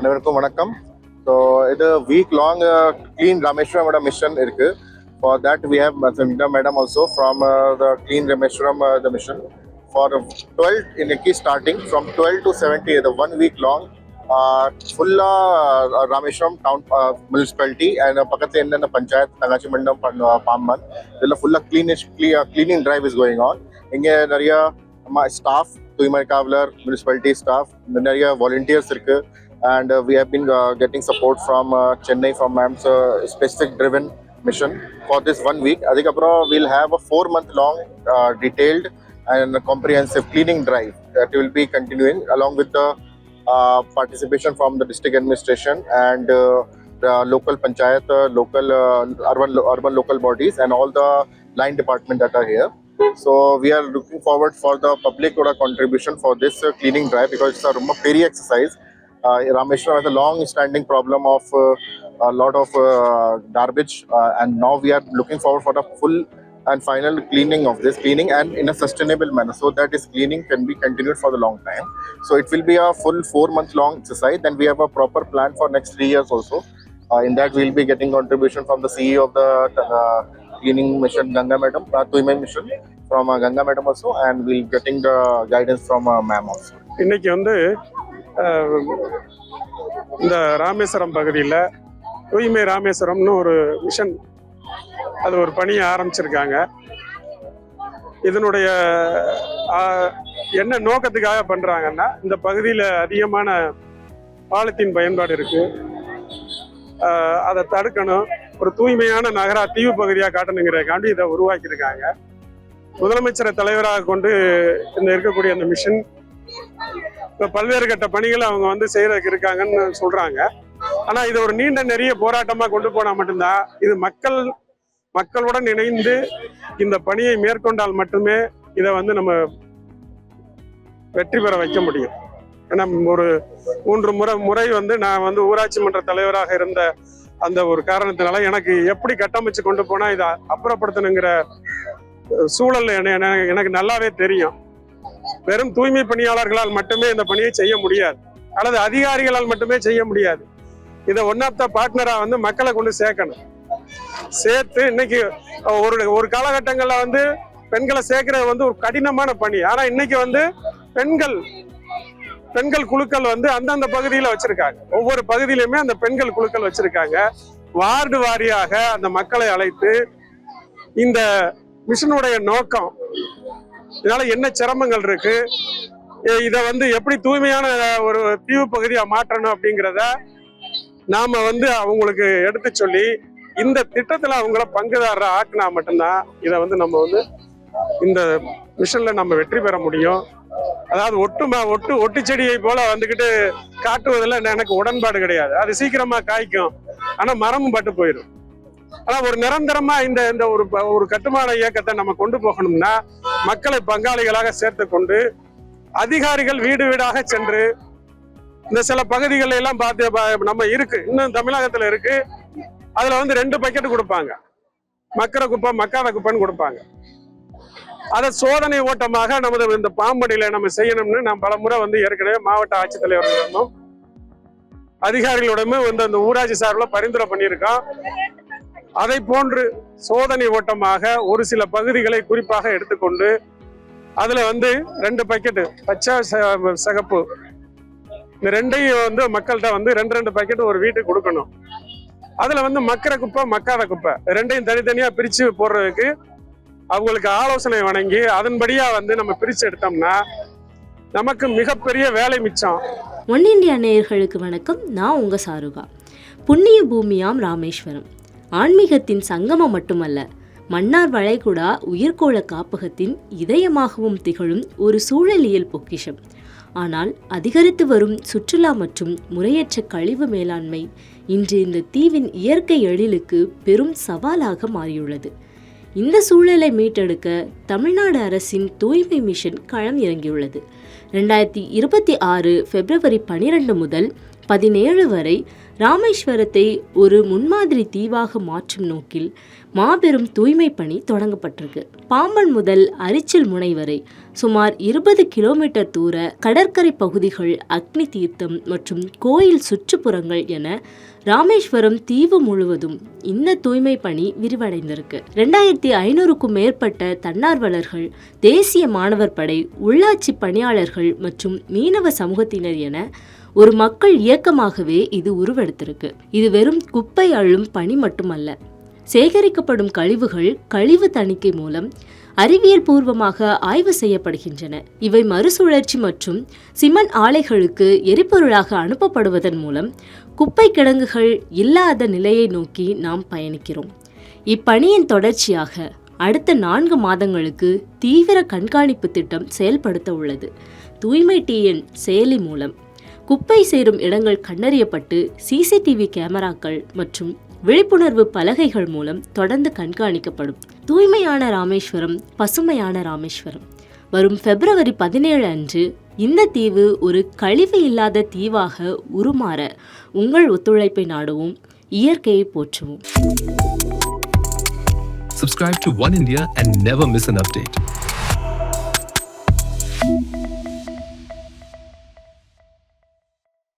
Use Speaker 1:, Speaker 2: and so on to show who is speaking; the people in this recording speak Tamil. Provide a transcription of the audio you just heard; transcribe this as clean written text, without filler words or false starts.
Speaker 1: அனைவருக்கும் வணக்கம். ஸோ இது week long clean Rameswaram mission இருக்கு. For that we have Meeta Madam also from the Clean Rameshwaram the mission. For 12 in starting from 12 to 70, the 1 week long full Rameshwaram town municipality and Pakathe and the Panchayat Tangachi Mandam Pamman. The full cleaning drive is going on. Inge nariya staff, Tuimai Kavlar, municipality staff, nariya volunteers irukku. And we have been getting support from Chennai from MAM's specific driven mission for this 1 week. Adhikapra we'll have a 4-month long detailed and comprehensive cleaning drive that will be continuing along with the participation from the district administration and the local panchayat, local urban local bodies and all the line department that are here. So we are looking forward for the public contribution for this cleaning drive because it's a ரொம்ப பெரிய exercise. Rameshwaram has a long-standing problem of a lot of garbage, and now we are looking forward for the full and final cleaning of this and in a sustainable manner, so that this cleaning can be continued for the long time. So it will be a full 4-month long exercise. Then we have a proper plan for next 3 years also. In that we will be getting contribution from the CEO of the cleaning mission, Ganga Madam, Tuimai mission from Ganga Madam also, and we'll getting the guidance from ma'am also.
Speaker 2: இன்னைக்கு வந்து இந்த ராமேஸ்வரம் பகுதியில் தூய்மை ராமேஸ்வரம்னு ஒரு மிஷன், அது ஒரு பணியை ஆரம்பிச்சிருக்காங்க. இதனுடைய என்ன நோக்கத்துக்காக பண்ணுறாங்கன்னா, இந்த பகுதியில் அதிகமான பாலித்தீன் பயன்பாடு இருக்குது, அதை தடுக்கணும், ஒரு தூய்மையான நகரா தீவு பகுதியாக காட்டணுங்கிறதுக்காண்டி இதை உருவாக்கியிருக்காங்க. முதலமைச்சரை தலைவராக கொண்டு இந்த இருக்கக்கூடிய அந்த மிஷன் இப்போ பல்வேறு கட்ட பணிகளை அவங்க வந்து செய்யறதுக்கு இருக்காங்கன்னு சொல்றாங்க. ஆனா இது ஒரு நீண்ட நெறிய போராட்டமா கொண்டு போனா மட்டும்தான், இது மக்களுடன் இணைந்து இந்த பணியை மேற்கொண்டால் மட்டுமே இதை வந்து நம்ம வெற்றி பெற வைக்க முடியும். ஏன்னா ஒரு 3 முறை வந்து நான் வந்து ஊராட்சி மன்ற தலைவராக இருந்த அந்த ஒரு காரணத்தினால எனக்கு எப்படி கட்டமைச்சு கொண்டு போனா இதை அப்புறப்படுத்தணுங்கிற சூழல் எனக்கு நல்லாவே தெரியும். வெறும் தூய்மை பணியாளர்களால் மட்டுமே இந்த பணியை செய்ய முடியாது, அல்லது அதிகாரிகளால் மட்டுமே செய்ய முடியாது. இதை ஒன் ஆஃப் த பார்ட்னரா வந்து மக்களை கொண்டு சேர்த்து இன்னைக்கு ஒரு காலகட்டங்கள்ல வந்து பெண்களை சேர்க்கிறது வந்து ஒரு கடினமான பணி. ஆனா இன்னைக்கு வந்து பெண்கள் குழுக்கள் வந்து அந்தந்த பகுதியில வச்சிருக்காங்க. ஒவ்வொரு பகுதியிலுமே அந்த பெண்கள் குழுக்கள் வச்சிருக்காங்க. வார்டு வாரியாக அந்த மக்களை அழைத்து இந்த மிஷனுடைய நோக்கம், இதனால என்ன சிரமங்கள் இருக்கு, இதை வந்து எப்படி தூய்மையான ஒரு தீவு பகுதியா மாற்றணும் அப்படிங்கிறத நாம வந்து அவங்களுக்கு எடுத்து சொல்லி இந்த திட்டத்துல அவங்கள பங்குதாரரை ஆக்கினா மட்டும்தான் இதை வந்து நம்ம வந்து இந்த மிஷன்ல நம்ம வெற்றி பெற முடியும். அதாவது ஒட்டு செடியை போல வந்துகிட்டு காட்டுவதில் எனக்கு உடன்பாடு கிடையாது. அது சீக்கிரமா காய்க்கும், ஆனா மரமும் பட்டு போயிடும். ஆனா ஒரு நிரந்தரமா இந்த ஒரு கட்டுமான இயக்கத்தை நம்ம கொண்டு போகணும்னா மக்களை பங்காளிகளாக சேர்த்து கொண்டு அதிகாரிகள் வீடு வீடாக சென்று இந்த சில பகுதிகள் எல்லாம் பார்த்து நம்ம இருக்கு, இன்னும் தமிழகத்துல இருக்கு, அதுல வந்து 2 பக்கெட் கொடுப்பாங்க, மக்கிற குப்பை மக்காத குப்பைன்னு கொடுப்பாங்க. அதை சோதனை ஓட்டமாக நமது இந்த பாம்படியில நம்ம செய்யணும்னு நாம் பலமுறை வந்து ஏற்கனவே மாவட்ட ஆட்சித்தலைவர்களிடமும் அதிகாரிகளிடமும் வந்து அந்த ஊராட்சி சார்பில் பரிந்துரை பண்ணியிருக்கோம். அதை போன்று சோதனை ஓட்டமாக ஒரு சில பகுதிகளை குறிப்பாக எடுத்துக்கொண்டு அதுல வந்து 2 பக்கெட்டு பச்சை சிகப்பு இந்த 2ஐயும் வந்து மக்கள்கிட்ட வந்து 2 பக்கெட் ஒரு வீட்டுக்கு கொடுக்கணும். அதுல வந்து மக்கிற குப்பை மக்காத குப்பை 2ஐயும் தனித்தனியா பிரிச்சு போடுறதுக்கு அவங்களுக்கு ஆலோசனை வழங்கி அதன்படியா வந்து நம்ம பிரிச்சு எடுத்தோம்னா நமக்கு மிகப்பெரிய வேலை மிச்சம்.
Speaker 3: ஒன் இந்தியா நேயர்களுக்கு வணக்கம். நான் உங்க சாருகா. புண்ணிய பூமியாம் ராமேஸ்வரம் ஆன்மீகத்தின் சங்கமம் மட்டுமல்ல, மன்னார் வளைகுடா உயிர்கோள காப்பகத்தின் இதயமாகவும் திகழும் ஒரு சூழலியல் பொக்கிஷம். ஆனால் அதிகரித்து வரும் சுற்றுலா மற்றும் முறையற்ற கழிவு மேலாண்மை இன்று இந்த தீவின் இயற்கை எழிலுக்கு பெரும் சவாலாக மாறியுள்ளது. இந்த சூழலை மீட்டெடுக்க தமிழ்நாடு அரசின் தூய்மை மிஷன் களம் இறங்கியுள்ளது. 2026 பிப்ரவரி 12 முதல் 17 வரை ராமேஸ்வரத்தை ஒரு முன்மாதிரி தீவாக மாற்றும் நோக்கில் மாபெரும் தூய்மை பணி தொடங்கப்பட்டிருக்கு. பாம்பன் முதல் அரிச்சல் முனை வரை சுமார் 20 கிலோமீட்டர் தூர கடற்கரை பகுதிகள், அக்னி தீர்த்தம் மற்றும் கோயில் சுற்றுப்புறங்கள் என ராமேஸ்வரம் தீவு முழுவதும் இந்த தூய்மை பணி விரிவடைந்திருக்கு. 2500க்கும் மேற்பட்ட தன்னார்வலர்கள், தேசிய மாணவர் படை, உள்ளாட்சி பணியாளர்கள் மற்றும் மீனவ சமூகத்தினர் என ஒரு மக்கள் இயக்கமாகவே இது உருவெடுத்திருக்கு. இது வெறும் குப்பை அள்ளும் பணி மட்டுமல்ல. சேகரிக்கப்படும் கழிவுகள் கழிவு தணிக்கை மூலம் அறிவியல் பூர்வமாக ஆய்வு செய்யப்படுகின்றன. இவை மறுசுழற்சி மற்றும் சிமெண்ட் ஆலைகளுக்கு எரிபொருளாக அனுப்பப்படுவதன் மூலம் குப்பை கிடங்குகள் இல்லாத நிலையை நோக்கி நாம் பயணிக்கிறோம். இப்பணியின் தொடர்ச்சியாக அடுத்த 4 மாதங்களுக்கு தீவிர கண்காணிப்பு திட்டம் செயல்படுத்த உள்ளது. தூய்மை டிஎன் செயலி மூலம் குப்பை சேரும் இடங்கள் கண்டறியப்பட்டு சிசிடிவி கேமராக்கள் மற்றும் விழிப்புணர்வு பலகைகள் மூலம் தொடர்ந்து கண்காணிக்கப்படும். தூய்மையான ராமேஸ்வரம், பசுமையான ராமேஸ்வரம். வரும் பிப்ரவரி 17 அன்று இந்த தீவு ஒரு கழிவு இல்லாத தீவாக உருமாற உங்கள் ஒத்துழைப்பை நாடுவோம், இயற்கையை போற்றுவோம்.
Speaker 4: Subscribe to One India and never miss an update.